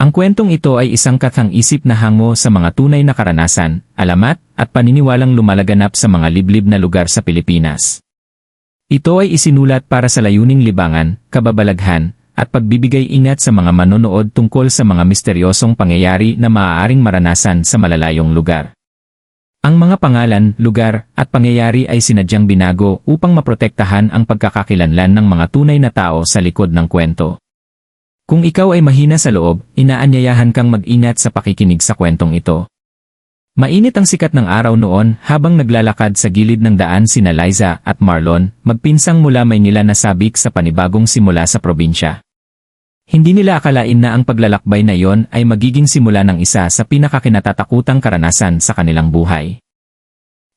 Ang kwentong ito ay isang kathang-isip na hango sa mga tunay na karanasan, alamat, at paniniwalang lumalaganap sa mga liblib na lugar sa Pilipinas. Ito ay isinulat para sa layuning libangan, kababalaghan, at pagbibigay ingat sa mga manonood tungkol sa mga misteryosong pangyayari na maaaring maranasan sa malalayong lugar. Ang mga pangalan, lugar, at pangyayari ay sinadyang binago upang maprotektahan ang pagkakakilanlan ng mga tunay na tao sa likod ng kwento. Kung ikaw ay mahina sa loob, inaanyayahan kang mag-ingat sa pakikinig sa kwentong ito. Mainit ang sikat ng araw noon habang naglalakad sa gilid ng daan sina Liza at Marlon, magpinsang mula Maynila na sabik sa panibagong simula sa probinsya. Hindi nila akalain na ang paglalakbay na iyon ay magiging simula ng isa sa pinakakinatatakutang karanasan sa kanilang buhay.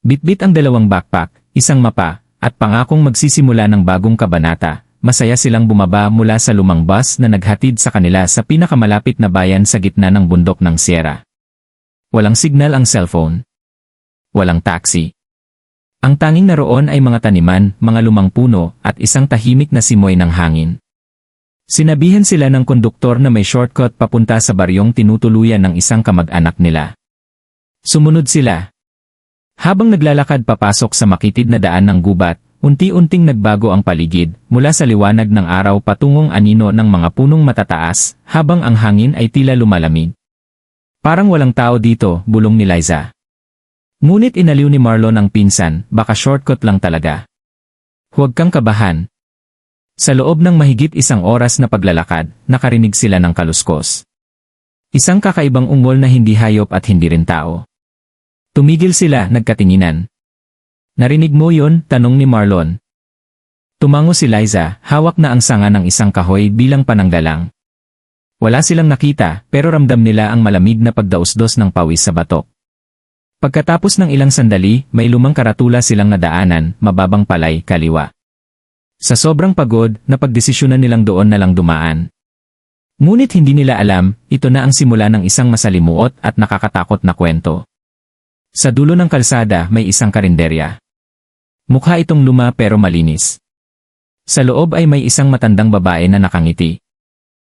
Bitbit ang dalawang backpack, isang mapa, at pangakong magsisimula ng bagong kabanata. Masaya silang bumaba mula sa lumang bus na naghatid sa kanila sa pinakamalapit na bayan sa gitna ng bundok ng Sierra. Walang signal ang cellphone. Walang taxi. Ang tanging naroon ay mga taniman, mga lumang puno, at isang tahimik na simoy ng hangin. Sinabihan sila ng konduktor na may shortcut papunta sa baryong tinutuluyan ng isang kamag-anak nila. Sumunod sila. Habang naglalakad papasok sa makitid na daan ng gubat, unti-unting nagbago ang paligid, mula sa liwanag ng araw patungong anino ng mga punong matataas, habang ang hangin ay tila lumalamig. Parang walang tao dito, bulong ni Liza. Ngunit inaliw ni Marlon ang pinsan, baka shortcut lang talaga. Huwag kang kabahan. Sa loob ng mahigit isang oras na paglalakad, nakarinig sila ng kaluskos. Isang kakaibang ungol na hindi hayop at hindi rin tao. Tumigil sila, nagkatinginan. Narinig mo yun? Tanong ni Marlon. Tumango si Liza, hawak na ang sanga ng isang kahoy bilang pananggalang. Wala silang nakita, pero ramdam nila ang malamig na pagdausdos ng pawis sa batok. Pagkatapos ng ilang sandali, may lumang karatula silang nadaanan, mababang palay, kaliwa. Sa sobrang pagod, napagdesisyonan nilang doon na lang dumaan. Ngunit hindi nila alam, ito na ang simula ng isang masalimuot at nakakatakot na kwento. Sa dulo ng kalsada, may isang karinderya. Mukha itong luma pero malinis. Sa loob ay may isang matandang babae na nakangiti.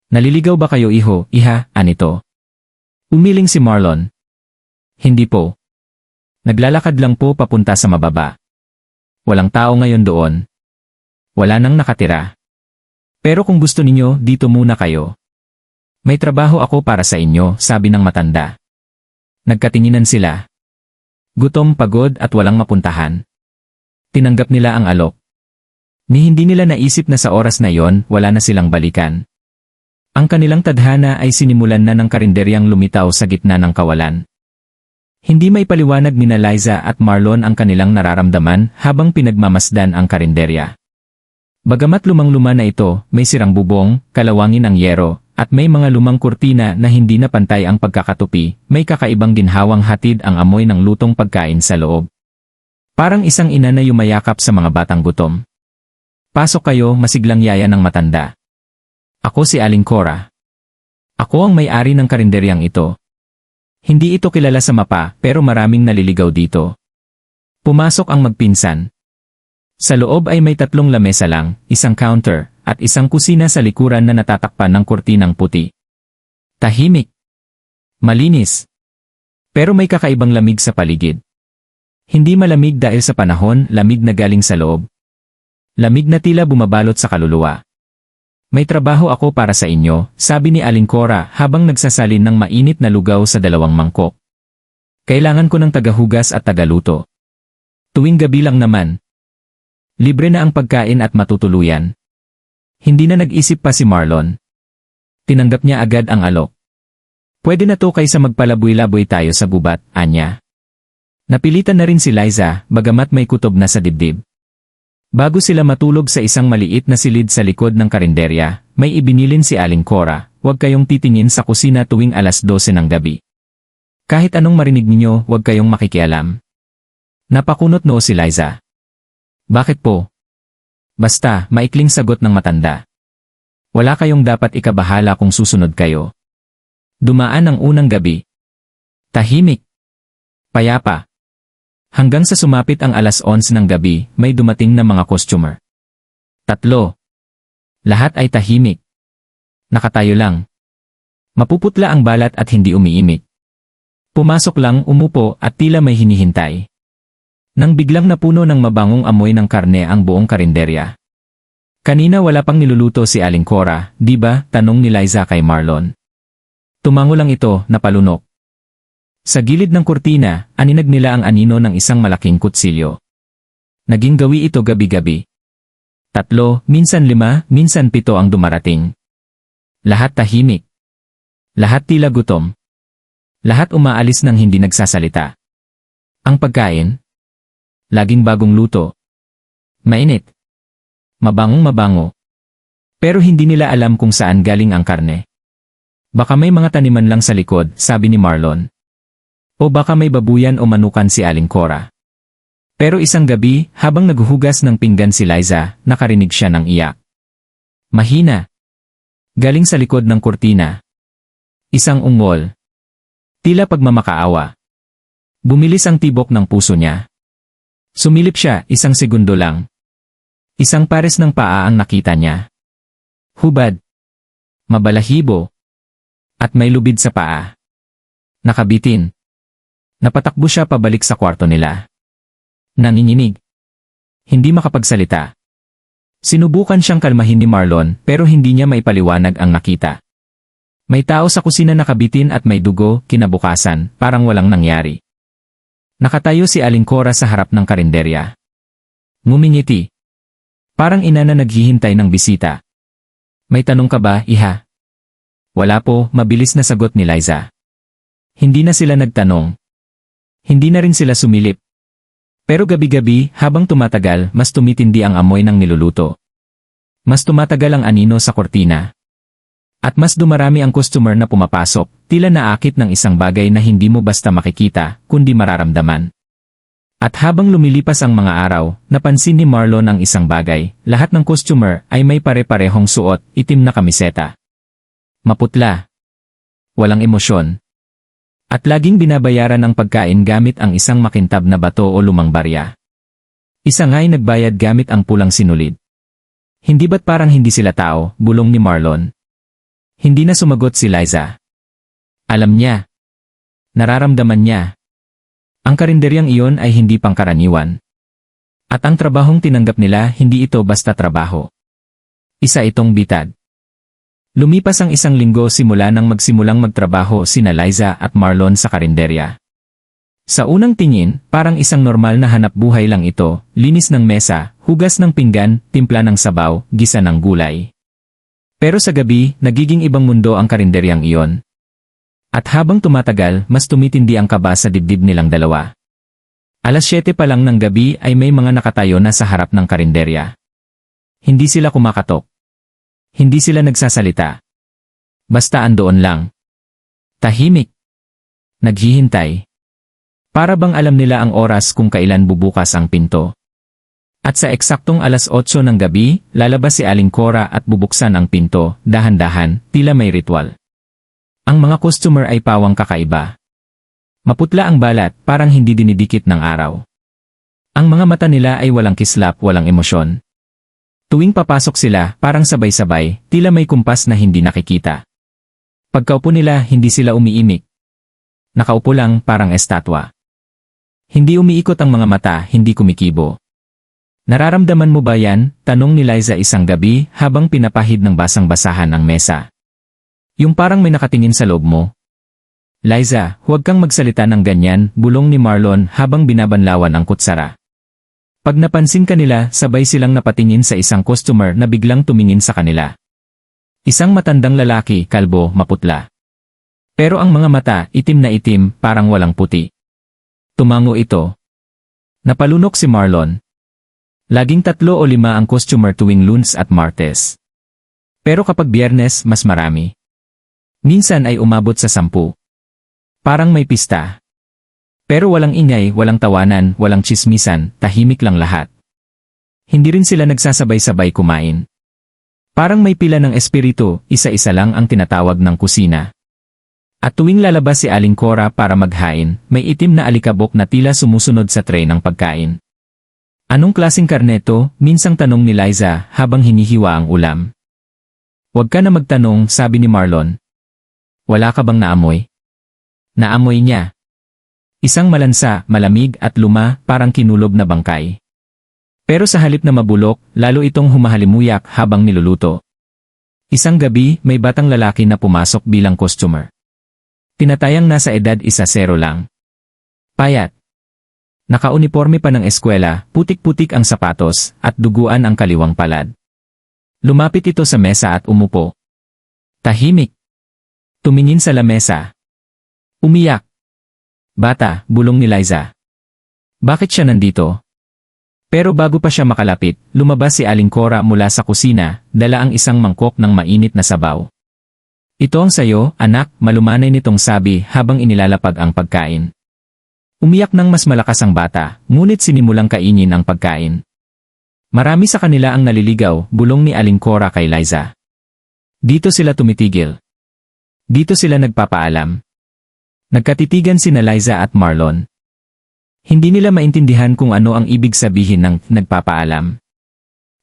Naliligaw ba kayo iho, iha, anito? Umiling si Marlon. Hindi po. Naglalakad lang po papunta sa mababa. Walang tao ngayon doon. Wala nang nakatira. Pero kung gusto ninyo, dito muna kayo. May trabaho ako para sa inyo, sabi ng matanda. Nagkatinginan sila. Gutom, pagod at walang mapuntahan. Tinanggap nila ang alok. Ni hindi nila naisip na sa oras na yon, wala na silang balikan. Ang kanilang tadhana ay sinimulan na ng karinderyang lumitaw sa gitna ng kawalan. Hindi may paliwanag ni Liza at Marlon ang kanilang nararamdaman habang pinagmamasdan ang karinderya. Bagamat lumang-luma na ito, may sirang bubong, kalawangin ang yero, at may mga lumang kurtina na hindi na pantay ang pagkakatupi, may kakaibang ginhawang hatid ang amoy ng lutong pagkain sa loob. Parang isang ina na yumayakap sa mga batang gutom. Pasok kayo, masiglang yaya ng matanda. Ako si Aling Cora. Ako ang may-ari ng karinderyang ito. Hindi ito kilala sa mapa, pero maraming naliligaw dito. Pumasok ang magpinsan. Sa loob ay may 3 lamesa lang, isang counter, at isang kusina sa likuran na natatakpan ng kurtinang puti. Tahimik. Malinis. Pero may kakaibang lamig sa paligid. Hindi malamig dahil sa panahon, lamig na galing sa loob. Lamig na tila bumabalot sa kaluluwa. May trabaho ako para sa inyo, sabi ni Aling Cora habang nagsasalin ng mainit na lugaw sa 2 mangkok. Kailangan ko ng tagahugas at tagaluto. Tuwing gabi lang naman. Libre na ang pagkain at matutuluyan. Hindi na nag-isip pa si Marlon. Tinanggap niya agad ang alok. Pwede na to kaysa magpalaboy-laboy tayo sa gubat, anya. Napilitan na rin si Liza, bagamat may kutob na sa dibdib. Bago sila matulog sa isang maliit na silid sa likod ng karinderya, may ibinilin si Aling Cora, huwag kayong titingin sa kusina tuwing 12:00 ng gabi. Kahit anong marinig ninyo, huwag kayong makikialam. Napakunot noo si Liza. Bakit po? Basta, maikling sagot ng matanda. Wala kayong dapat ikabahala kung susunod kayo. Dumaan ang unang gabi. Tahimik. Payapa. Hanggang sa sumapit ang 11:00 ng gabi, may dumating na mga customer. 3. Lahat ay tahimik. Nakatayo lang. Mapuputla ang balat at hindi umiimik. Pumasok lang, umupo at tila may hinihintay. Nang biglang napuno ng mabangong amoy ng karne ang buong karinderya. Kanina wala pang niluluto si Aling Cora, di ba? Tanong ni Liza kay Marlon. Tumango lang ito, napalunok. Sa gilid ng kurtina, aninag nila ang anino ng isang malaking kutsilyo. Naging gawi ito gabi-gabi. 3, minsan 5, minsan 7 ang dumarating. Lahat tahimik. Lahat tila gutom. Lahat umaalis nang hindi nagsasalita. Ang pagkain? Laging bagong luto. Mainit. Mabangong-mabango. Pero hindi nila alam kung saan galing ang karne. Baka may mga taniman lang sa likod, sabi ni Marlon. O baka may babuyan o manukan si Aling Cora. Pero isang gabi, habang naghuhugas ng pinggan si Liza, nakarinig siya ng iyak. Mahina. Galing sa likod ng kurtina. Isang ungol. Tila pagmamakaawa. Bumilis ang tibok ng puso niya. Sumilip siya, isang segundo lang. Isang pares ng paa ang nakita niya. Hubad. Mabalahibo. At may lubid sa paa. Nakabitin. Napatakbo siya pabalik sa kwarto nila. Nanginginig. Hindi makapagsalita. Sinubukan siyang kalmahin ni Marlon pero hindi niya maipaliwanag ang nakita. May tao sa kusina nakabitin at may dugo, kinabukasan, parang walang nangyari. Nakatayo si Aling Cora sa harap ng karinderya. Ngumingiti. Parang ina na naghihintay ng bisita. May tanong ka ba, iha? Wala po, mabilis na sagot ni Liza. Hindi na sila nagtanong. Hindi na rin sila sumilip. Pero gabi-gabi, habang tumatagal, mas tumitindi ang amoy ng niluluto. Mas tumatagal ang anino sa kortina. At mas dumarami ang customer na pumapasok, tila naakit ng isang bagay na hindi mo basta makikita, kundi mararamdaman. At habang lumilipas ang mga araw, napansin ni Marlon ang isang bagay, lahat ng customer ay may pare-parehong suot, itim na kamiseta. Maputla. Walang emosyon. At laging binabayaran ang pagkain gamit ang isang makintab na bato o lumang barya. Isa nga'y nagbayad gamit ang pulang sinulid. Hindi ba't parang hindi sila tao, bulong ni Marlon. Hindi na sumagot si Liza. Alam niya. Nararamdaman niya. Ang karinderyang iyon ay hindi pangkaraniwan. At ang trabahong tinanggap nila hindi ito basta trabaho. Isa itong bitad. Lumipas ang isang linggo simula nang magsimulang magtrabaho sina Liza at Marlon sa karinderya. Sa unang tingin, parang isang normal na hanap buhay lang ito, linis ng mesa, hugas ng pinggan, timpla ng sabaw, gisa ng gulay. Pero sa gabi, nagiging ibang mundo ang karinderyang iyon. At habang tumatagal, mas tumitindi ang kaba sa dibdib nilang dalawa. 7:00 pa lang ng gabi ay may mga nakatayo na sa harap ng karinderya. Hindi sila kumakatok. Hindi sila nagsasalita. Basta andoon lang. Tahimik. Naghihintay. Para bang alam nila ang oras kung kailan bubukas ang pinto. At sa eksaktong 8:00 ng gabi, lalabas si Aling Cora at bubuksan ang pinto, dahan-dahan, tila may ritual. Ang mga customer ay pawang kakaiba. Maputla ang balat, parang hindi dinidikit ng araw. Ang mga mata nila ay walang kislap, walang emosyon. Tuwing papasok sila, parang sabay-sabay, tila may kumpas na hindi nakikita. Pagkaupo nila, hindi sila umiimik. Nakaupo lang, parang estatwa. Hindi umiikot ang mga mata, hindi kumikibo. Nararamdaman mo ba yan? Tanong ni Liza isang gabi habang pinapahid ng basang-basahan ang mesa. Yung parang may nakatingin sa loob mo. Liza, huwag kang magsalita ng ganyan, bulong ni Marlon habang binabanlawan ang kutsara. Pag napansin kanila, sabay silang napatingin sa isang customer na biglang tumingin sa kanila. Isang matandang lalaki, kalbo, maputla. Pero ang mga mata, itim na itim, parang walang puti. Tumango ito. Napalunok si Marlon. Laging 3 o 5 ang customer tuwing Lunes at Martes. Pero kapag Biyernes, mas marami. Minsan ay umabot sa 10. Parang may pista. Pero walang ingay, walang tawanan, walang tsismisan, tahimik lang lahat. Hindi rin sila nagsasabay-sabay kumain. Parang may pila ng espiritu, isa-isa lang ang tinatawag ng kusina. At tuwing lalabas si Aling Cora para maghain, may itim na alikabok na tila sumusunod sa tray ng pagkain. Anong klaseng karneto? Minsang tanong ni Liza habang hinihiwa ang ulam. Huwag ka na magtanong, sabi ni Marlon. Wala ka bang naamoy? Naamoy niya. Isang malansa, malamig at luma, parang kinulog na bangkay. Pero sa halip na mabulok, lalo itong humahalimuyak habang niluluto. Isang gabi, may batang lalaki na pumasok bilang customer. Tinatayang nasa edad 10 lang. Payat. Nakauniporme pa ng eskwela, putik-putik ang sapatos, at duguan ang kaliwang palad. Lumapit ito sa mesa at umupo. Tahimik. Tumingin sa lamesa. Umiyak. Bata, bulong ni Liza. Bakit siya nandito? Pero bago pa siya makalapit, lumabas si Aling Cora mula sa kusina, dala ang isang mangkok ng mainit na sabaw. Ito ang sayo, anak, malumanay nitong sabi habang inilalapag ang pagkain. Umiyak ng mas malakas ang bata, ngunit sinimulang kainin ang pagkain. Marami sa kanila ang naliligaw, bulong ni Aling Cora kay Liza. Dito sila tumitigil. Dito sila nagpapaalam. Nagkatitigan sina Liza at Marlon. Hindi nila maintindihan kung ano ang ibig sabihin ng nagpapaalam.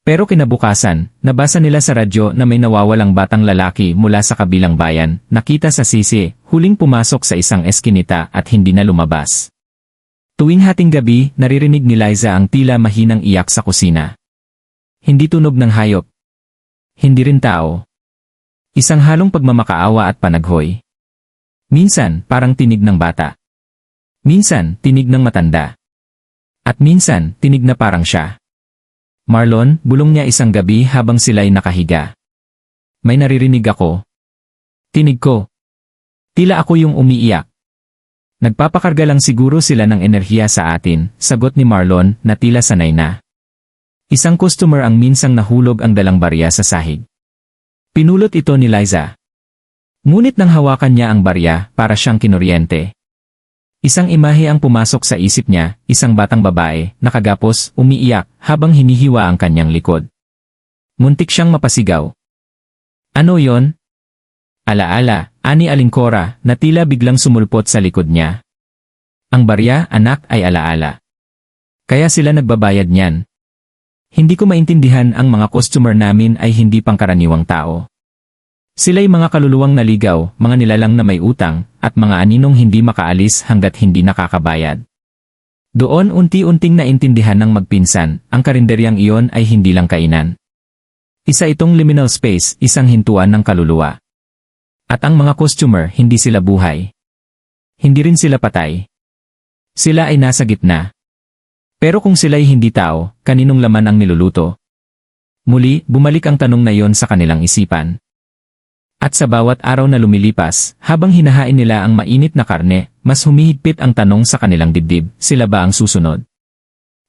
Pero kinabukasan, nabasa nila sa radyo na may nawawalang batang lalaki mula sa kabilang bayan, nakita sa sisi, huling pumasok sa isang eskinita at hindi na lumabas. Tuwing hating gabi, naririnig ni Liza ang tila mahinang iyak sa kusina. Hindi tunog ng hayop. Hindi rin tao. Isang halong pagmamakaawa at panaghoy. Minsan, parang tinig ng bata. Minsan, tinig ng matanda. At minsan, tinig na parang siya. Marlon, bulong niya isang gabi habang sila'y nakahiga. May naririnig ako. Tinig ko. Tila ako yung umiiyak. Nagpapakarga lang siguro sila ng enerhiya sa atin, sagot ni Marlon na tila sanay na. Isang customer ang minsang nahulog ang dalang barya sa sahig. Pinulot ito ni Liza. Ngunit nang hawakan niya ang barya, para siyang kinuryente. Isang imahe ang pumasok sa isip niya, isang batang babae, nakagapos, umiiyak, habang hinihiwa ang kanyang likod. Muntik siyang mapasigaw. Ano yon? Alaala, ani Aling Cora, na tila biglang sumulpot sa likod niya. Ang barya, anak, ay alaala. Kaya sila nagbabayad niyan. Hindi ko maintindihan ang mga customer namin ay hindi pangkaraniwang tao. Sila'y mga kaluluwang naligaw, mga nilalang na may utang, at mga aninong hindi makaalis hanggat hindi nakakabayad. Doon unti-unting naintindihan ng magpinsan, ang karinderyang iyon ay hindi lang kainan. Isa itong liminal space, isang hintuan ng kaluluwa. At ang mga customer, hindi sila buhay. Hindi rin sila patay. Sila ay nasa gitna. Pero kung sila'y hindi tao, kaninong laman ang niluluto? Muli, bumalik ang tanong na iyon sa kanilang isipan. At sa bawat araw na lumilipas, habang hinahain nila ang mainit na karne, mas humihigpit ang tanong sa kanilang dibdib, sila ba ang susunod?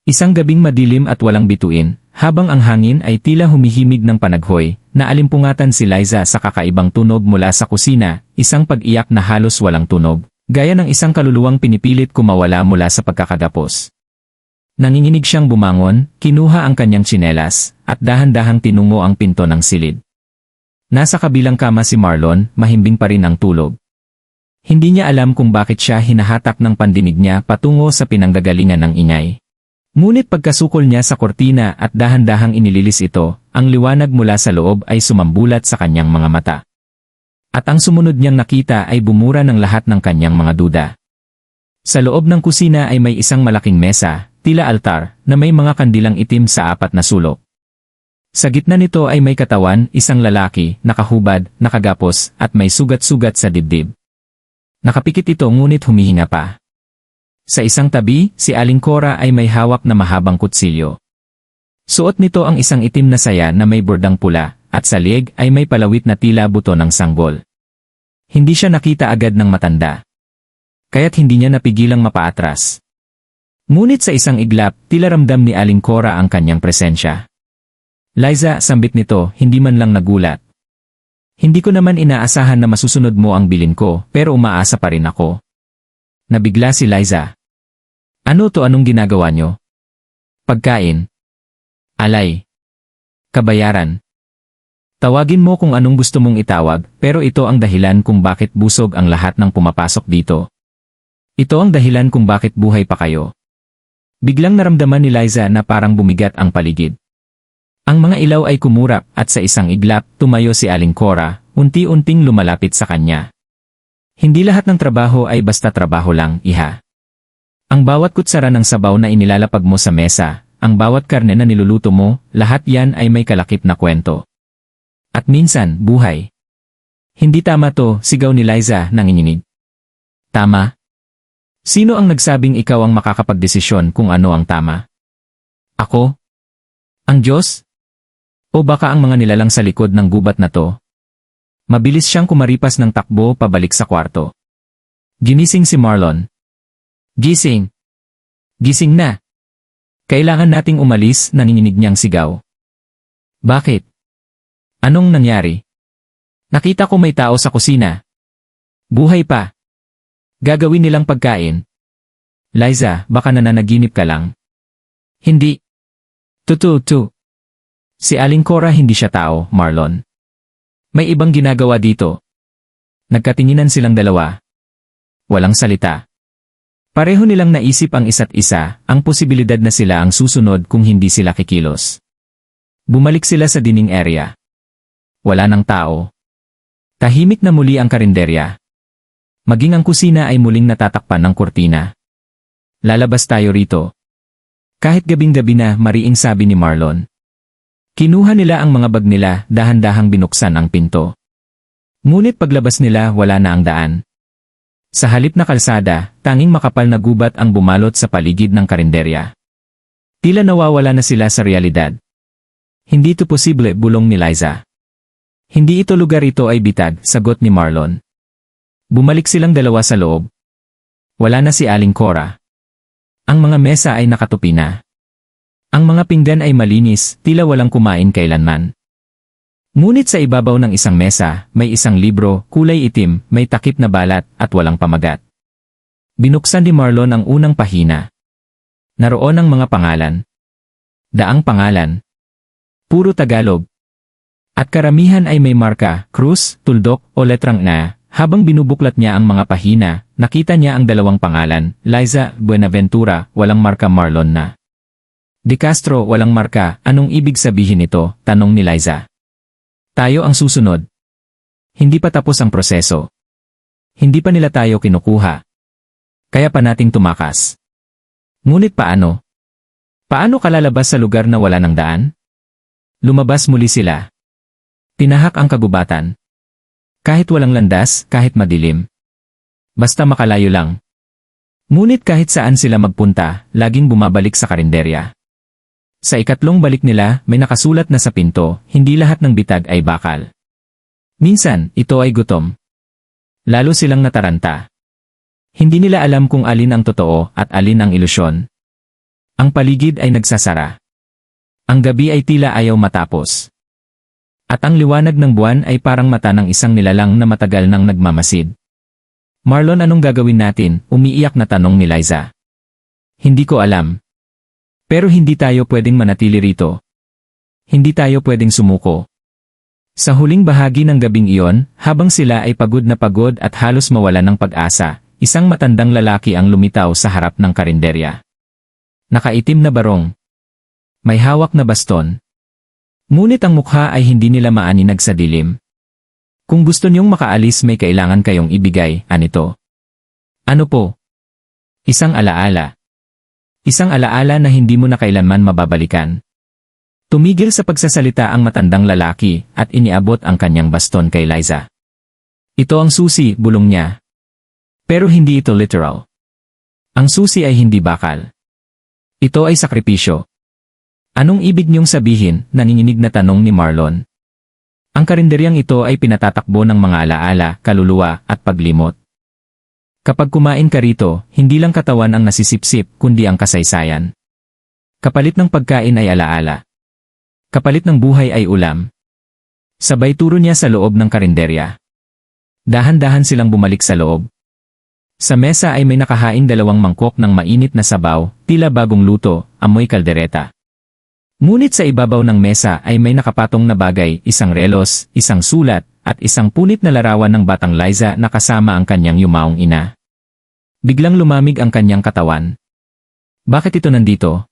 Isang gabing madilim at walang bituin, habang ang hangin ay tila humihimig ng panaghoy, naalimpungatan si Liza sa kakaibang tunog mula sa kusina, isang pag-iyak na halos walang tunog, gaya ng isang kaluluwang pinipilit kumawala mula sa pagkakagapos. Nanginginig siyang bumangon, kinuha ang kanyang tsinelas, at dahan-dahang tinungo ang pinto ng silid. Nasa kabilang kama si Marlon, mahimbing pa rin ang tulog. Hindi niya alam kung bakit siya hinahatak ng pandinig niya patungo sa pinanggagalingan ng ingay. Ngunit pagkasukol niya sa kortina at dahan-dahang inililis ito, ang liwanag mula sa loob ay sumambulat sa kanyang mga mata. At ang sumunod niyang nakita ay bumura ng lahat ng kanyang mga duda. Sa loob ng kusina ay may isang malaking mesa, tila altar, na may mga kandilang itim sa 4 na sulok. Sa gitna nito ay may katawan, isang lalaki, nakahubad, nakagapos, at may sugat-sugat sa dibdib. Nakapikit ito ngunit humihinga pa. Sa isang tabi, si Aling Cora ay may hawak na mahabang kutsilyo. Suot nito ang isang itim na saya na may bordang pula, at sa lieg ay may palawit na tila buto ng sanggol. Hindi siya nakita agad ng matanda. Kaya't hindi niya napigilang mapaatras. Ngunit sa isang iglap, tila ramdam ni Aling Cora ang kanyang presensya. Liza, sambit nito, hindi man lang nagulat. Hindi ko naman inaasahan na masusunod mo ang bilin ko, pero umaasa pa rin ako. Nabigla si Liza. Ano to, anong ginagawa nyo? Pagkain. Alay. Kabayaran. Tawagin mo kung anong gusto mong itawag, pero ito ang dahilan kung bakit busog ang lahat ng pumapasok dito. Ito ang dahilan kung bakit buhay pa kayo. Biglang naramdaman ni Liza na parang bumigat ang paligid. Ang mga ilaw ay kumurap at sa isang iglap tumayo si Aling Cora, unti-unting lumalapit sa kanya. Hindi lahat ng trabaho ay basta trabaho lang, iha. Ang bawat kutsara ng sabaw na inilalapag mo sa mesa, ang bawat karne na niluluto mo, lahat yan ay may kalakip na kwento. At minsan, buhay. Hindi tama to, sigaw ni Liza, nanginginig. Tama? Sino ang nagsabing ikaw ang makakapagdesisyon kung ano ang tama? Ako? Ang Diyos? O baka ang mga nilalang sa likod ng gubat na to? Mabilis siyang kumaripas ng takbo pabalik sa kwarto. Ginising si Marlon. Gising! Gising na! Kailangan nating umalis, nanginginig niyang sigaw. Bakit? Anong nangyari? Nakita ko may tao sa kusina. Buhay pa. Gagawin nilang pagkain. Liza, baka nananaginip ka lang. Hindi. Tutu. Si Aling Cora hindi siya tao, Marlon. May ibang ginagawa dito. Nagkatinginan silang dalawa. Walang salita. Pareho nilang naisip ang isa't isa, ang posibilidad na sila ang susunod kung hindi sila kikilos. Bumalik sila sa dining area. Wala ng tao. Tahimik na muli ang karinderya. Maging ang kusina ay muling natatakpan ng kurtina. Lalabas tayo rito. Kahit gabing-gabi na, mariing sabi ni Marlon. Kinuha nila ang mga bag nila, dahan-dahang binuksan ang pinto. Ngunit paglabas nila, wala na ang daan. Sa halip na kalsada, tanging makapal na gubat ang bumalot sa paligid ng karinderya. Tila nawawala na sila sa realidad. Hindi ito posible, bulong ni Liza. Hindi ito lugar, ito ay bitag, sagot ni Marlon. Bumalik silang dalawa sa loob. Wala na si Aling Cora. Ang mga mesa ay nakatupi na. Ang mga pinggan ay malinis, tila walang kumain kailanman. Ngunit sa ibabaw ng isang mesa, may isang libro, kulay itim, may takip na balat, at walang pamagat. Binuksan ni Marlon ang unang pahina. Naroon ang mga pangalan. Daang pangalan. Puro Tagalog. At karamihan ay may marka, krus, tuldok, o letrang na. Habang binubuklat niya ang mga pahina, nakita niya ang dalawang pangalan, Liza Buenaventura, walang marka, Marlon na. De Castro, walang marka, anong ibig sabihin nito? Tanong ni Liza. Tayo ang susunod. Hindi pa tapos ang proseso. Hindi pa nila tayo kinukuha. Kaya pa nating tumakas. Ngunit paano? Paano ka lalabas sa lugar na wala ng daan? Lumabas muli sila. Tinahak ang kagubatan. Kahit walang landas, kahit madilim. Basta makalayo lang. Ngunit kahit saan sila magpunta, laging bumabalik sa karinderya. Sa ikatlong balik nila, may nakasulat na sa pinto, hindi lahat ng bitag ay bakal. Minsan, ito ay gutom. Lalo silang nataranta. Hindi nila alam kung alin ang totoo at alin ang ilusyon. Ang paligid ay nagsasara. Ang gabi ay tila ayaw matapos. At ang liwanag ng buwan ay parang mata ng isang nilalang na matagal nang nagmamasid. Marlon, anong gagawin natin? Umiiyak na tanong ni Liza. Hindi ko alam. Pero hindi tayo pwedeng manatili rito. Hindi tayo pwedeng sumuko. Sa huling bahagi ng gabing iyon, habang sila ay pagod at halos mawala ng pag-asa, isang matandang lalaki ang lumitaw sa harap ng karinderya. Nakaitim na barong. May hawak na baston. Ngunit ang mukha ay hindi nila maaninag sa dilim. Kung gusto niyong makaalis, may kailangan kayong ibigay, anito. Ano po? Isang alaala. Isang alaala na hindi mo na kailanman mababalikan. Tumigil sa pagsasalita ang matandang lalaki at iniabot ang kanyang baston kay Liza. Ito ang susi, bulong niya. Pero hindi ito literal. Ang susi ay hindi bakal. Ito ay sakripisyo. Anong ibig niyong sabihin? Nanginginig na tanong ni Marlon. Ang karinderyang ito ay pinatatakbo ng mga alaala, kaluluwa at paglimot. Kapag kumain ka rito, hindi lang katawan ang nasisipsip, kundi ang kasaysayan. Kapalit ng pagkain ay alaala. Kapalit ng buhay ay ulam. Sabay turo niya sa loob ng karinderya. Dahan-dahan silang bumalik sa loob. Sa mesa ay may nakahaing 2 mangkok ng mainit na sabaw, tila bagong luto, amoy kaldereta. Ngunit sa ibabaw ng mesa ay may nakapatong na bagay, isang relos, isang sulat, at isang punit na larawan ng batang Liza na kasama ang kanyang yumaong ina. Biglang lumamig ang kanyang katawan. Bakit ito nandito?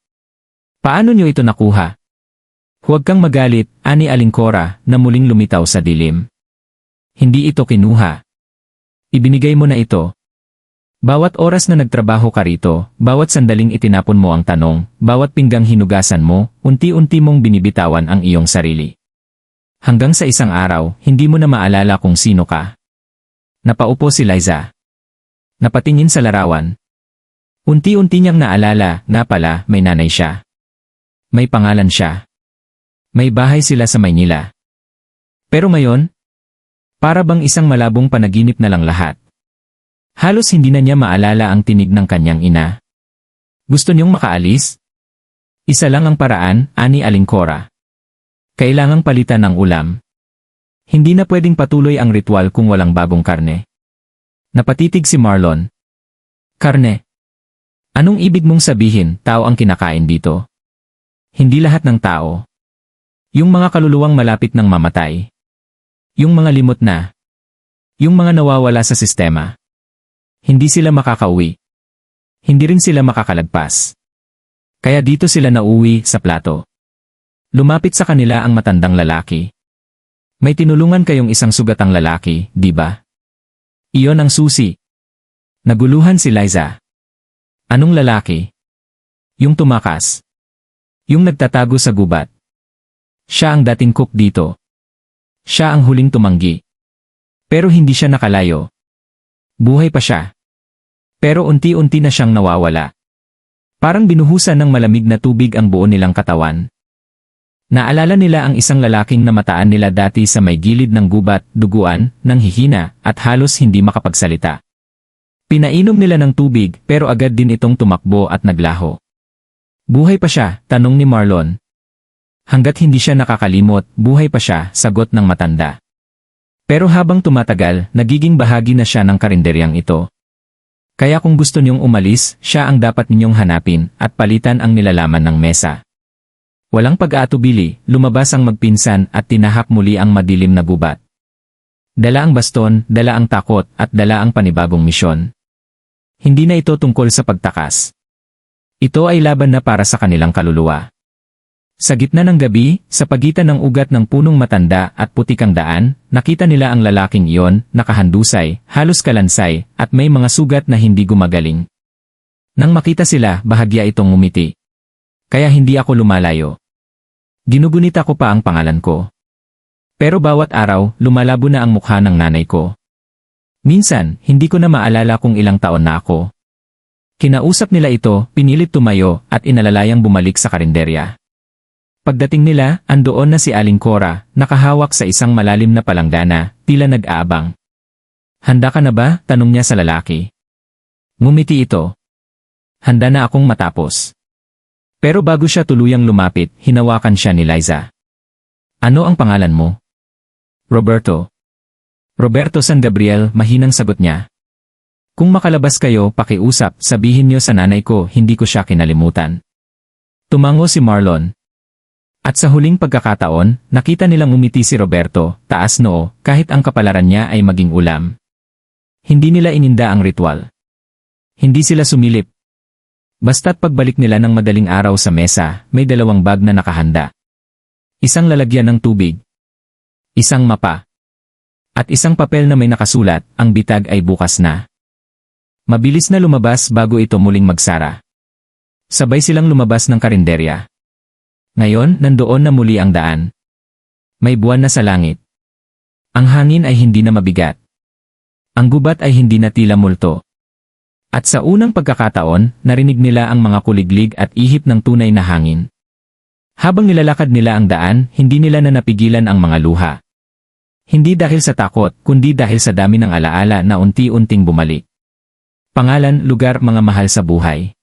Paano niyo ito nakuha? Huwag kang magalit, ani Aling Cora, na muling lumitaw sa dilim. Hindi ito kinuha. Ibinigay mo na ito. Bawat oras na nagtrabaho ka rito, bawat sandaling itinapon mo ang tanong, bawat pinggang hinugasan mo, unti-unti mong binibitawan ang iyong sarili. Hanggang sa isang araw, hindi mo na maalala kung sino ka. Napaupo si Liza. Napatingin sa larawan. Unti-unti niyang naalala na pala may nanay siya. May pangalan siya. May bahay sila sa Maynila. Pero ngayon, para bang isang malabong panaginip na lang lahat. Halos hindi na niya maalala ang tinig ng kanyang ina. Gusto niyong makaalis? Isa lang ang paraan, ani Aling Cora. Kailangang palitan ng ulam. Hindi na pwedeng patuloy ang ritual kung walang bagong karne. Napatitig si Marlon. Karne. Anong ibig mong sabihin, tao ang kinakain dito? Hindi lahat ng tao. Yung mga kaluluwang malapit ng mamatay. Yung mga limot na. Yung mga nawawala sa sistema. Hindi sila makakauwi. Hindi rin sila makakalagpas. Kaya dito sila nauwi sa plato. Lumapit sa kanila ang matandang lalaki. May tinulungan kayong isang sugatang lalaki, di ba? Iyon ang susi. Naguluhan si Liza. Anong lalaki? Yung tumakas. Yung nagtatago sa gubat. Siya ang dating cook dito. Siya ang huling tumanggi. Pero hindi siya nakalayo. Buhay pa siya. Pero unti-unti na siyang nawawala. Parang binuhusan ng malamig na tubig ang buo nilang katawan. Naalala nila ang isang lalaking namataan nila dati sa may gilid ng gubat, duguan, nanghihina, at halos hindi makapagsalita. Pinainom nila ng tubig pero agad din itong tumakbo at naglaho. Buhay pa siya, tanong ni Marlon. Hanggat hindi siya nakakalimot, buhay pa siya, sagot ng matanda. Pero habang tumatagal, nagiging bahagi na siya ng karinderyang ito. Kaya kung gusto niyong umalis, siya ang dapat ninyong hanapin at palitan ang nilalaman ng mesa. Walang pag-aatubili, lumabas ang magpinsan at tinahak muli ang madilim na gubat. Dala ang baston, dala ang takot at dala ang panibagong misyon. Hindi na ito tungkol sa pagtakas. Ito ay laban na para sa kanilang kaluluwa. Sa gitna ng gabi, sa pagitan ng ugat ng punong matanda at putikang daan, nakita nila ang lalaking iyon, nakahandusay, halos kalansay, at may mga sugat na hindi gumagaling. Nang makita sila, bahagya itong ngumiti. Kaya hindi ako lumalayo. Ginugunita ko pa ang pangalan ko. Pero bawat araw, lumalabo na ang mukha ng nanay ko. Minsan, hindi ko na maalala kung ilang taon na ako. Kinausap nila ito, pinilit tumayo, at inalalayang bumalik sa karinderya. Pagdating nila, andoon na si Aling Cora, nakahawak sa isang malalim na palanggana, tila nag-aabang. Handa ka na ba? Tanong niya sa lalaki. Ngumiti ito. Handa na akong matapos. Pero bago siya tuluyang lumapit, hinawakan siya ni Liza. Ano ang pangalan mo? Roberto. Roberto San Gabriel, mahinang sagot niya. Kung makalabas kayo, pakiusap, sabihin niyo sa nanay ko, hindi ko siya kinalimutan. Tumango si Marlon. At sa huling pagkakataon, nakita nilang umiti si Roberto, taas noo, kahit ang kapalaran niya ay maging ulam. Hindi nila ininda ang ritual. Hindi sila sumilip. Basta't pagbalik nila ng madaling araw sa mesa, may 2 bag na nakahanda. Isang lalagyan ng tubig. Isang mapa. At isang papel na may nakasulat, ang bitag ay bukas na. Mabilis na lumabas bago ito muling magsara. Sabay silang lumabas ng karinderya. Ngayon, nandoon na muli ang daan. May buwan na sa langit. Ang hangin ay hindi na mabigat. Ang gubat ay hindi na tila multo. At sa unang pagkakataon, narinig nila ang mga kuliglig at ihip ng tunay na hangin. Habang nilalakad nila ang daan, hindi nila na napigilan ang mga luha. Hindi dahil sa takot, kundi dahil sa dami ng alaala na unti-unting bumalik. Pangalan, lugar, mga mahal sa buhay.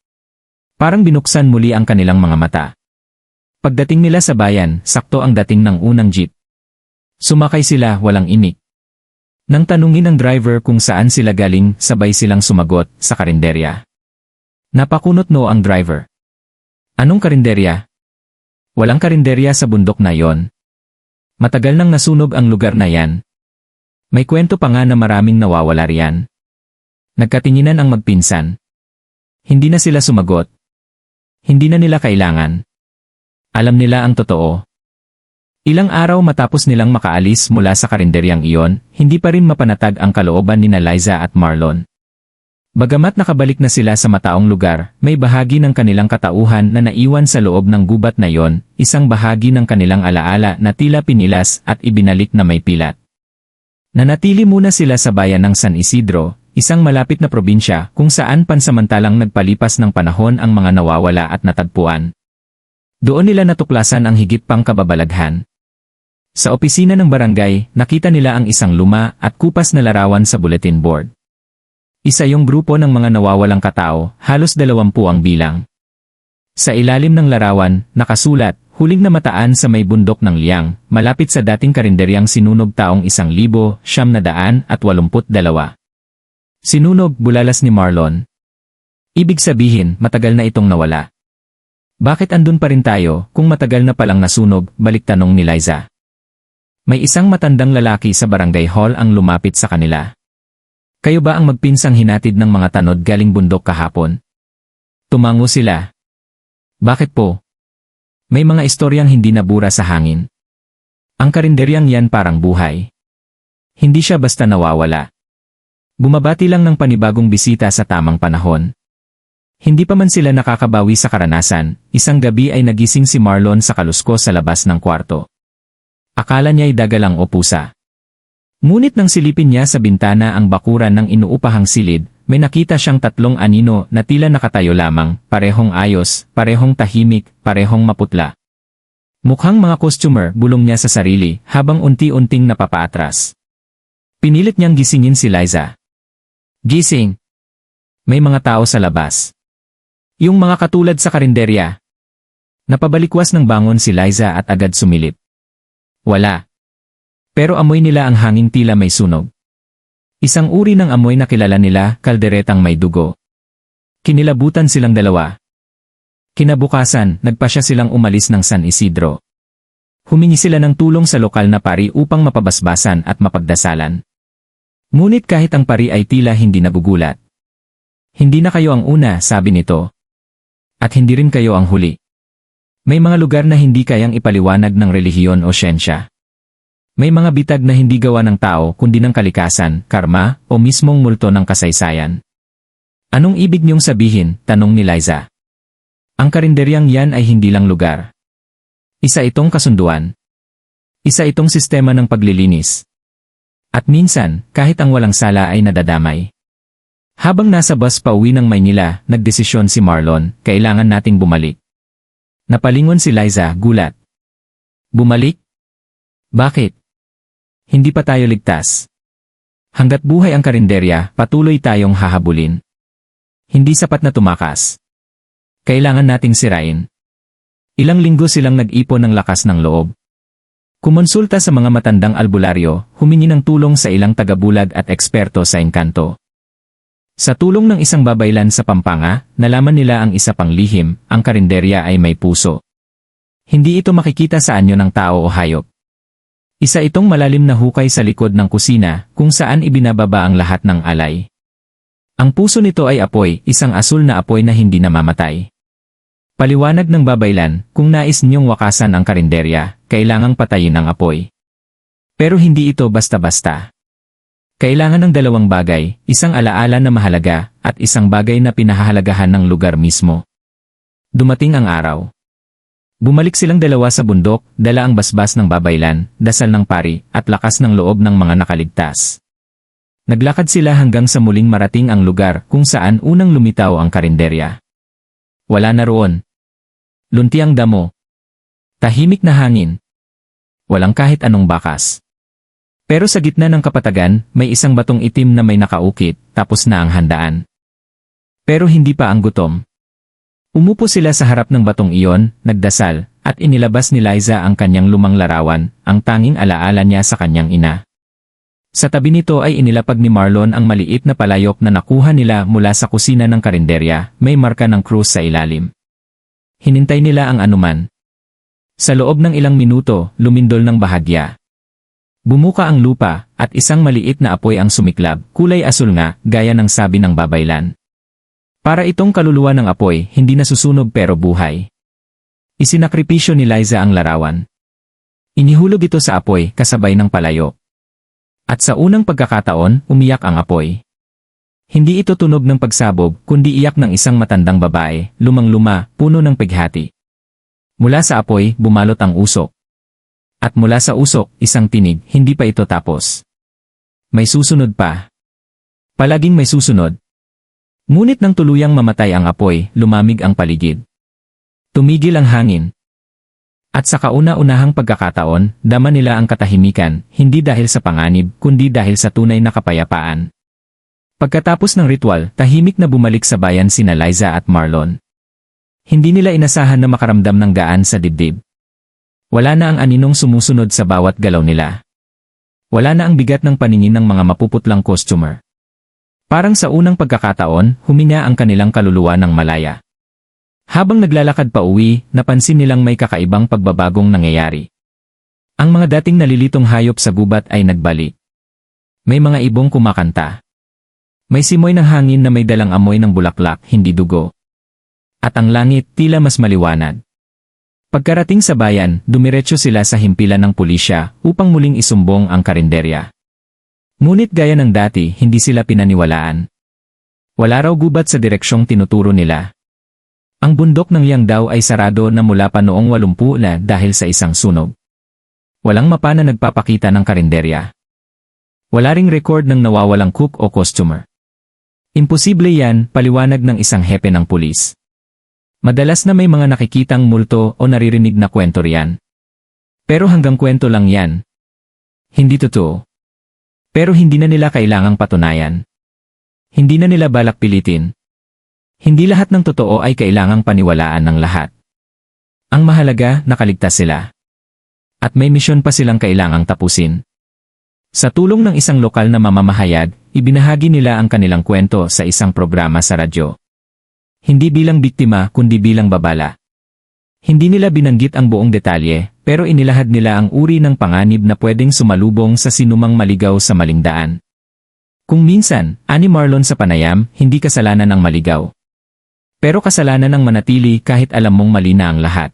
Parang binuksan muli ang kanilang mga mata. Pagdating nila sa bayan, sakto ang dating ng unang jeep. Sumakay sila, walang imik. Nang tanungin ng driver kung saan sila galing, sabay silang sumagot, sa karinderya. Napakunot no ang driver. Anong karinderya? Walang karinderya sa bundok na yon. Matagal nang nasunog ang lugar na yan. May kwento pa nga na maraming nawawala riyan. Nagkatinginan ang magpinsan. Hindi na sila sumagot. Hindi na nila kailangan. Alam nila ang totoo. Ilang araw matapos nilang makaalis mula sa karinderyang iyon, hindi pa rin mapanatag ang kalooban nina Liza at Marlon. Bagamat nakabalik na sila sa mataong lugar, may bahagi ng kanilang katauhan na naiwan sa loob ng gubat na iyon, isang bahagi ng kanilang alaala na tila pinilas at ibinalik na may pilat. Nanatili muna sila sa bayan ng San Isidro, isang malapit na probinsya kung saan pansamantalang nagpalipas ng panahon ang mga nawawala at natagpuan. Doon nila natuklasan ang higit pang kababalaghan. Sa opisina ng barangay, nakita nila ang isang luma at kupas na larawan sa bulletin board. Isa yung grupo ng mga nawawalang katao, halos 20 ang bilang. Sa ilalim ng larawan, nakasulat, huling namataan sa may bundok ng Liang, malapit sa dating karinderyang sinunog taong 1982. Sinunog, bulalas ni Marlon. Ibig sabihin, matagal na itong nawala. Bakit andun pa rin tayo, kung matagal na palang nasunog, balik tanong ni Liza. May isang matandang lalaki sa barangay hall ang lumapit sa kanila. Kayo ba ang magpinsang hinatid ng mga tanod galing bundok kahapon? Tumango sila. Bakit po? May mga istoryang hindi nabura sa hangin. Ang karinderyang yan parang buhay. Hindi siya basta nawawala. Bumabati lang ng panibagong bisita sa tamang panahon. Hindi pa man sila nakakabawi sa karanasan, isang gabi ay nagising si Marlon sa kaluskos sa labas ng kwarto. Akala niya'y dagalang o pusa. Ngunit nang silipin niya sa bintana ang bakuran ng inuupahang silid, may nakita siyang 3 anino na tila nakatayo lamang, parehong ayos, parehong tahimik, parehong maputla. Mukhang mga costumer, bulong niya sa sarili, habang unti-unting napapaatras. Pinilit niyang gisingin si Liza. Gising! May mga tao sa labas. Yung mga katulad sa karinderya. Napabalikwas ng bangon si Liza at agad sumilip. Wala. Pero amoy nila ang hanging tila may sunog. Isang uri ng amoy na kilala nila, kalderetang may dugo. Kinilabutan silang dalawa. Kinabukasan, nagpasya silang umalis ng San Isidro. Humingi sila ng tulong sa lokal na pari upang mapabasbasan at mapagdasalan. Ngunit kahit ang pari ay tila hindi nagugulat. Hindi na kayo ang una, sabi nito. At hindi rin kayo ang huli. May mga lugar na hindi kayang ipaliwanag ng relihiyon o siyensya. May mga bitag na hindi gawa ng tao kundi ng kalikasan, karma, o mismong multo ng kasaysayan. Anong ibig niyong sabihin? Tanong ni Liza. Ang karinderyang yan ay hindi lang lugar. Isa itong kasunduan. Isa itong sistema ng paglilinis. At minsan, kahit ang walang sala ay nadadamay. Habang nasa bus pauwi ng Maynila, nagdesisyon si Marlon, kailangan nating bumalik. Napalingon si Liza, gulat. Bumalik? Bakit? Hindi pa tayo ligtas. Hanggat buhay ang karinderya, patuloy tayong hahabulin. Hindi sapat na tumakas. Kailangan nating sirain. Ilang linggo silang nag-ipon ng lakas ng loob. Kumonsulta sa mga matandang albularyo, humingi ng tulong sa ilang tagabulag at eksperto sa engkanto. Sa tulong ng isang babaylan sa Pampanga, nalaman nila ang isa pang lihim, ang karinderya ay may puso. Hindi ito makikita sa anyo ng tao o hayop. Isa itong malalim na hukay sa likod ng kusina, kung saan ibinababa ang lahat ng alay. Ang puso nito ay apoy, isang asul na apoy na hindi namamatay. Paliwanag ng babaylan, kung nais niyong wakasan ang karinderya, kailangang patayin ang apoy. Pero hindi ito basta-basta. Kailangan ng 2 bagay, isang alaala na mahalaga, at isang bagay na pinahahalagahan ng lugar mismo. Dumating ang araw. Bumalik silang dalawa sa bundok, dala ang basbas ng babaylan, dasal ng pari, at lakas ng loob ng mga nakaligtas. Naglakad sila hanggang sa muling marating ang lugar kung saan unang lumitaw ang karinderya. Wala na roon. Luntiang damo. Tahimik na hangin. Walang kahit anong bakas. Pero sa gitna ng kapatagan, may isang batong itim na may nakaukit, tapos na ang handaan. Pero hindi pa ang gutom. Umupo sila sa harap ng batong iyon, nagdasal, at inilabas ni Liza ang kanyang lumang larawan, ang tanging alaala niya sa kanyang ina. Sa tabi nito ay inilapag ni Marlon ang maliit na palayok na nakuha nila mula sa kusina ng karinderya, may marka ng krus sa ilalim. Hinintay nila ang anuman. Sa loob ng ilang minuto, lumindol ng bahagya. Bumuka ang lupa, at isang maliit na apoy ang sumiklab, kulay asul nga, gaya ng sabi ng babaylan. Para itong kaluluwa ng apoy, hindi nasusunog pero buhay. Isinakripisyo ni Liza ang larawan. Inihulog ito sa apoy kasabay ng palayo. At sa unang pagkakataon, umiyak ang apoy. Hindi ito tunog ng pagsabog, kundi iyak ng isang matandang babae, lumang-luma, puno ng pighati. Mula sa apoy, bumalot ang usok. At mula sa usok, isang tinig, hindi pa ito tapos. May susunod pa. Palaging may susunod. Ngunit nang tuluyang mamatay ang apoy, lumamig ang paligid. Tumigil ang hangin. At sa kauna-unahang pagkakataon, dama nila ang katahimikan, hindi dahil sa panganib, kundi dahil sa tunay na kapayapaan. Pagkatapos ng ritual, tahimik na bumalik sa bayan sina Liza at Marlon. Hindi nila inasahan na makaramdam ng gaan sa dibdib. Wala na ang aninong sumusunod sa bawat galaw nila. Wala na ang bigat ng paningin ng mga mapuputlang customer. Parang sa unang pagkakataon, huminga ang kanilang kaluluwa ng malaya. Habang naglalakad pa uwi, napansin nilang may kakaibang pagbabagong nangyayari. Ang mga dating nalilitong hayop sa gubat ay nagbalik. May mga ibong kumakanta. May simoy ng hangin na may dalang amoy ng bulaklak, hindi dugo. At ang langit tila mas maliwanag. Pagkarating sa bayan, dumiretso sila sa himpilan ng pulisya upang muling isumbong ang karinderya. Ngunit gaya ng dati, hindi sila pinaniwalaan. Wala raw gubat sa direksyong tinuturo nila. Ang bundok ng Liang daw ay sarado na mula pa noong 80 na dahil sa isang sunog. Walang mapa na nagpapakita ng karinderya. Wala ring record ng nawawalang cook o customer. Imposible yan, paliwanag ng isang hepe ng pulis. Madalas na may mga nakikitang multo o naririnig na kwento riyan. Pero hanggang kwento lang yan. Hindi totoo. Pero hindi na nila kailangang patunayan. Hindi na nila balak pilitin. Hindi lahat ng totoo ay kailangang paniwalaan ng lahat. Ang mahalaga, nakaligtas sila. At may misyon pa silang kailangang tapusin. Sa tulong ng isang lokal na mamamahayag, ibinahagi nila ang kanilang kwento sa isang programa sa radyo. Hindi bilang biktima kundi bilang babala. Hindi nila binanggit ang buong detalye, pero inilahad nila ang uri ng panganib na pwedeng sumalubong sa sinumang maligaw sa maling daan. Kung minsan, ani Marlon sa panayam, hindi kasalanan ng maligaw. Pero kasalanan ng manatili kahit alam mong mali na ang lahat.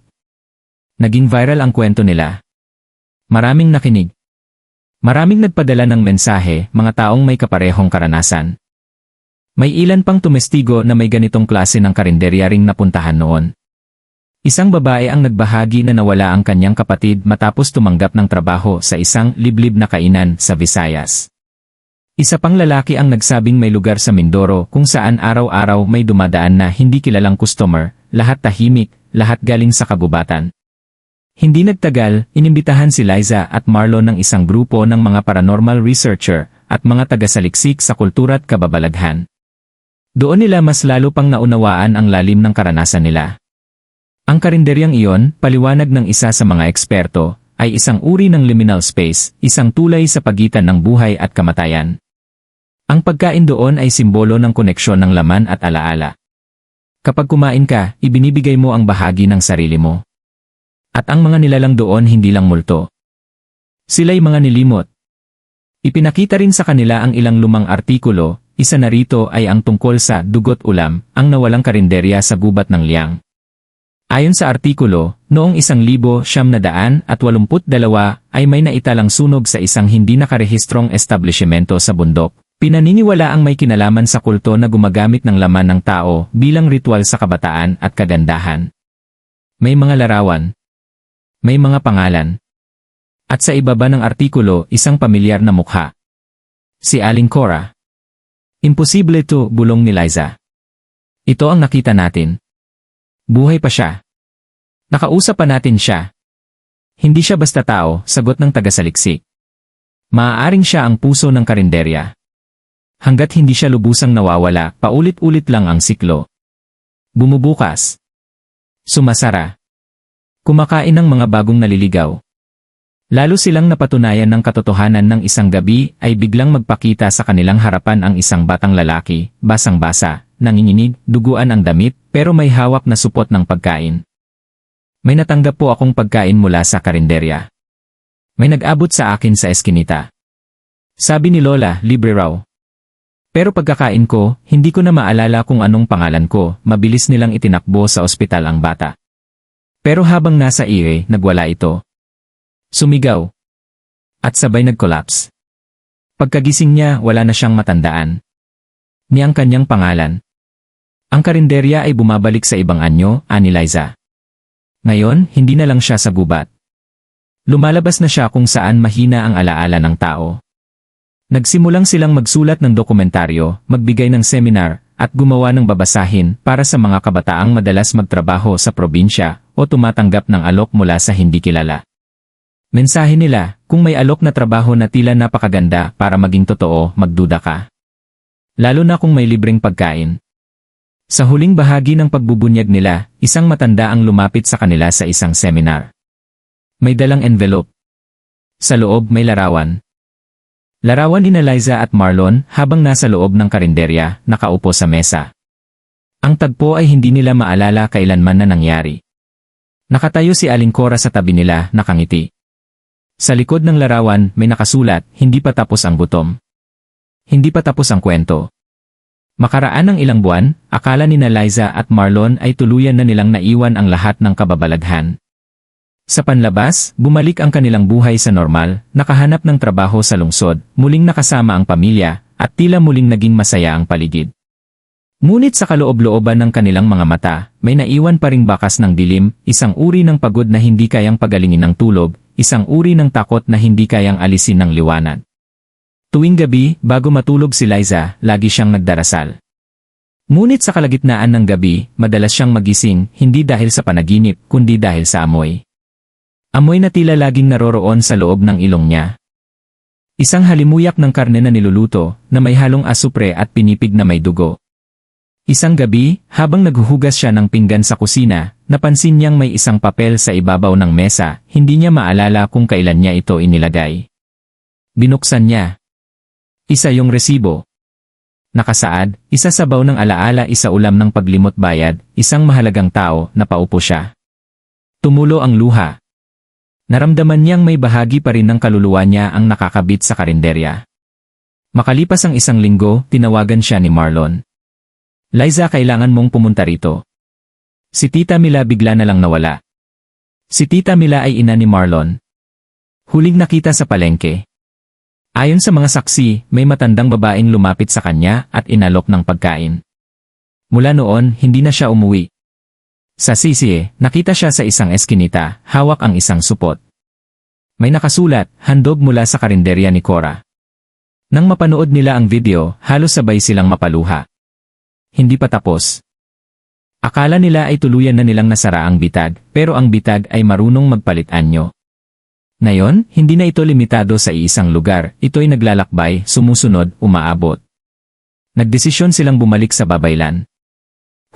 Naging viral ang kwento nila. Maraming nakinig. Maraming nagpadala ng mensahe, mga taong may kaparehong karanasan. May ilan pang tumestigo na may ganitong klase ng karinderya ring napuntahan noon. Isang babae ang nagbahagi na nawala ang kanyang kapatid matapos tumanggap ng trabaho sa isang liblib na kainan sa Visayas. Isa pang lalaki ang nagsabing may lugar sa Mindoro kung saan araw-araw may dumadaan na hindi kilalang customer, lahat tahimik, lahat galing sa kagubatan. Hindi nagtagal, inimbitahan si Liza at Marlon ng isang grupo ng mga paranormal researcher at mga tagasaliksik sa kultura at kababalaghan. Doon nila mas lalo pang naunawaan ang lalim ng karanasan nila. Ang karinderyang iyon, paliwanag ng isa sa mga eksperto, ay isang uri ng liminal space, isang tulay sa pagitan ng buhay at kamatayan. Ang pagkain doon ay simbolo ng koneksyon ng laman at alaala. Kapag kumain ka, ibinibigay mo ang bahagi ng sarili mo. At ang mga nilalang doon hindi lang multo. Sila'y mga nilimot. Ipinakita rin sa kanila ang ilang lumang artikulo, isa na rito ay ang tungkol sa dugot ulam, ang nawalang karinderya sa gubat ng Liang. Ayon sa artikulo, noong 1982 ay may naitalang sunog sa isang hindi nakarehistrong establishmento sa bundok. Pinaniniwala ang may kinalaman sa kulto na gumagamit ng laman ng tao bilang ritual sa kabataan at kagandahan. May mga larawan. May mga pangalan. At sa ibaba ng artikulo, isang pamilyar na mukha. Si Aling Cora. Imposible to, bulong ni Liza. Ito ang nakita natin. Buhay pa siya. Nakausap pa natin siya. Hindi siya basta tao, sagot ng tagasaliksik. Maaaring siya ang puso ng karinderya. Hanggat hindi siya lubusang nawawala, paulit-ulit lang ang siklo. Bumubukas. Sumasara. Kumakain ng mga bagong naliligaw. Lalo silang napatunayan ng katotohanan ng isang gabi ay biglang magpakita sa kanilang harapan ang isang batang lalaki, basang-basa, nanginginig, duguan ang damit, pero may hawak na supot ng pagkain. May natanggap po akong pagkain mula sa karinderya. May nag-abot sa akin sa eskinita. Sabi ni Lola, libre raw. Pero pagkakain ko, hindi ko na maalala kung anong pangalan ko, mabilis nilang itinakbo sa ospital ang bata. Pero habang nasa nagwala ito. Sumigaw. At sabay nag-collapse. Pagkagising niya, wala na siyang matandaan. Ni ang kanyang pangalan. Ang karinderya ay bumabalik sa ibang anyo, ani Liza. Ngayon, hindi na lang siya sa gubat. Lumalabas na siya kung saan mahina ang alaala ng tao. Nagsimulang silang magsulat ng dokumentaryo, magbigay ng seminar, at gumawa ng babasahin para sa mga kabataang madalas magtrabaho sa probinsya o tumatanggap ng alok mula sa hindi kilala. Mensahe nila, kung may alok na trabaho na tila napakaganda para maging totoo, magduda ka. Lalo na kung may libreng pagkain. Sa huling bahagi ng pagbubunyag nila, isang matanda ang lumapit sa kanila sa isang seminar. May dalang envelope. Sa loob may larawan. Larawan ni Liza at Marlon habang nasa loob ng karinderya, nakaupo sa mesa. Ang tagpo ay hindi nila maalala kailanman na nangyari. Nakatayo si Aling Cora sa tabi nila, nakangiti. Sa likod ng larawan may nakasulat, hindi pa tapos ang gutom. Hindi pa tapos ang kwento. Makaraan ng ilang buwan, akala ni Liza at Marlon ay tuluyan na nilang naiwan ang lahat ng kababalaghan. Sa panlabas, bumalik ang kanilang buhay sa normal, nakahanap ng trabaho sa lungsod, muling nakasama ang pamilya, at tila muling naging masaya ang paligid. Ngunit sa kaloob-looban ng kanilang mga mata, may naiwan pa ring bakas ng dilim, isang uri ng pagod na hindi kayang pagalingin ng tulog, isang uri ng takot na hindi kayang alisin ng liwanag. Tuwing gabi, bago matulog si Liza, lagi siyang nagdarasal. Ngunit sa kalagitnaan ng gabi, madalas siyang magising, hindi dahil sa panaginip, kundi dahil sa amoy. Amoy na tila laging naroroon sa loob ng ilong niya. Isang halimuyak ng karne na niluluto, na may halong asupre at pinipig na may dugo. Isang gabi, habang naghuhugas siya ng pinggan sa kusina, napansin niyang may isang papel sa ibabaw ng mesa, hindi niya maalala kung kailan niya ito inilagay. Binuksan niya. Isa yung resibo. Nakasaad, isa sabaw ng alaala, isa ulam ng paglimot bayad, isang mahalagang tao, napaupo siya. Tumulo ang luha. Naramdaman niyang may bahagi pa rin ng kaluluwa niya ang nakakabit sa karinderya. Makalipas ang isang linggo, tinawagan siya ni Marlon. Liza, kailangan mong pumunta rito. Si Tita Mila bigla na lang nawala. Si Tita Mila ay ina ni Marlon. Huling nakita sa palengke. Ayon sa mga saksi, may matandang babaeng lumapit sa kanya at inalok ng pagkain. Mula noon, hindi na siya umuwi. Sa sisi, nakita siya sa isang eskinita, hawak ang isang supot. May nakasulat, handog mula sa karinderya ni Cora. Nang mapanood nila ang video, halos sabay silang mapaluha. Hindi pa tapos. Akala nila ay tuluyan na nilang nasara ang bitag, pero ang bitag ay marunong magpalit anyo. Ngayon, hindi na ito limitado sa iisang lugar, ito'y naglalakbay, sumusunod, umaabot. Nagdesisyon silang bumalik sa Babaylan.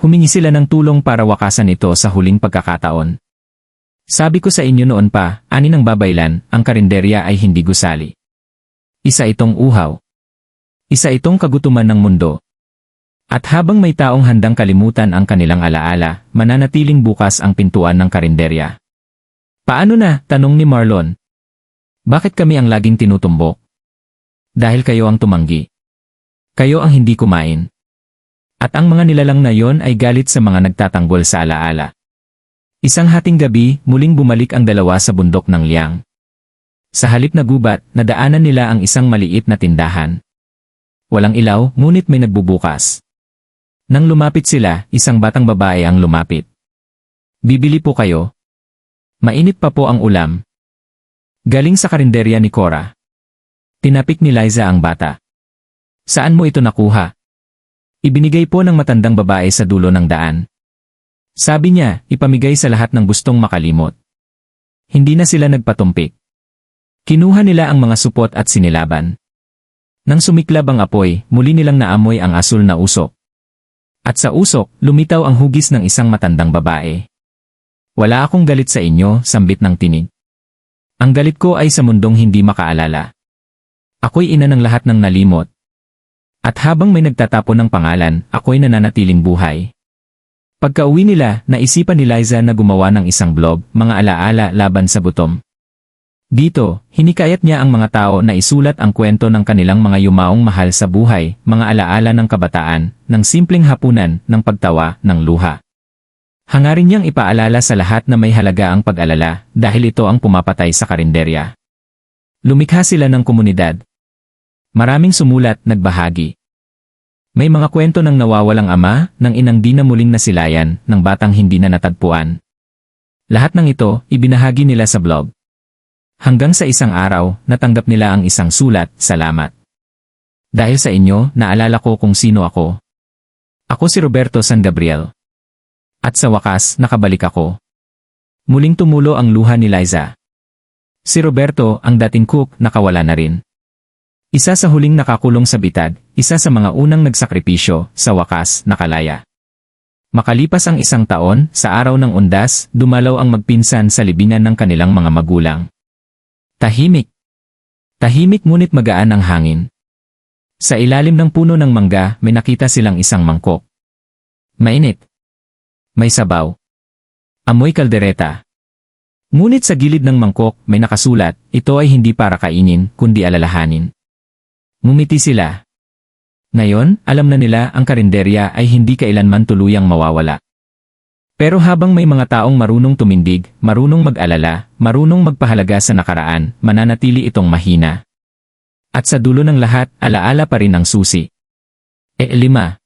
Humingi sila ng tulong para wakasan ito sa huling pagkakataon. Sabi ko sa inyo noon pa, ani ng Babaylan, ang karinderya ay hindi gusali. Isa itong uhaw. Isa itong kagutuman ng mundo. At habang may taong handang kalimutan ang kanilang alaala, mananatiling bukas ang pintuan ng karinderya. Paano na? Tanong ni Marlon. Bakit kami ang laging tinutumbok? Dahil kayo ang tumanggi. Kayo ang hindi kumain. At ang mga nilalang na yon ay galit sa mga nagtatanggol sa alaala. Isang hating gabi, muling bumalik ang dalawa sa bundok ng Liang. Sa halip na gubat, nadaanan nila ang isang maliit na tindahan. Walang ilaw, ngunit may nagbubukas. Nang lumapit sila, isang batang babae ang lumapit. Bibili po kayo? Mainit pa po ang ulam. Galing sa karinderya ni Cora. Tinapik ni Liza ang bata. Saan mo ito nakuha? Ibinigay po ng matandang babae sa dulo ng daan. Sabi niya, ipamigay sa lahat ng gustong makalimot. Hindi na sila nagpatumpik. Kinuha nila ang mga supot at sinilaban. Nang sumiklab ang apoy, muli nilang naamoy ang asul na usok. At sa usok, lumitaw ang hugis ng isang matandang babae. Wala akong galit sa inyo, sambit ng tinig. Ang galit ko ay sa mundong hindi makaalala. Ako'y ina ng lahat ng nalimot. At habang may nagtatapon ng pangalan, ako'y nananatiling buhay. Pagka-uwi nila, naisipan ni Liza na gumawa ng isang blog, mga alaala laban sa gutom. Dito, hinikayat niya ang mga tao na isulat ang kwento ng kanilang mga yumaong mahal sa buhay, mga alaala ng kabataan, ng simpleng hapunan, ng pagtawa, ng luha. Hangarin niyang ipaalala sa lahat na may halaga ang pag-alala dahil ito ang pumapatay sa karinderya. Lumikha sila ng komunidad. Maraming sumulat, nagbahagi. May mga kwento ng nawawalang ama, ng inang di na muling nasilayan, ng batang hindi na natagpuan. Lahat ng ito, ibinahagi nila sa blog. Hanggang sa isang araw, natanggap nila ang isang sulat, "Salamat. Dahil sa inyo, naalala ko kung sino ako. Ako si Roberto San Gabriel. At sa wakas, nakabalik ako." Muling tumulo ang luha ni Liza. Si Roberto, ang dating cook, nakawala na rin. Isa sa huling nakakulong sa bitad, isa sa mga unang nagsakripisyo, sa wakas, nakalaya. Makalipas ang isang taon, sa araw ng undas, dumalaw ang magpinsan sa libingan ng kanilang mga magulang. Tahimik. Tahimik ngunit magaan ang hangin. Sa ilalim ng puno ng mangga, may nakita silang isang mangkok. Mainit. May sabaw. Amoy kaldereta. Ngunit sa gilid ng mangkok, may nakasulat, ito ay hindi para kainin, kundi alalahanin. Ngumiti sila. Ngayon, alam na nila ang karinderya ay hindi kailanman tuluyang mawawala. Pero habang may mga taong marunong tumindig, marunong mag-alala, marunong magpahalaga sa nakaraan, mananatili itong mahina. At sa dulo ng lahat, alaala pa rin ang susi. 5.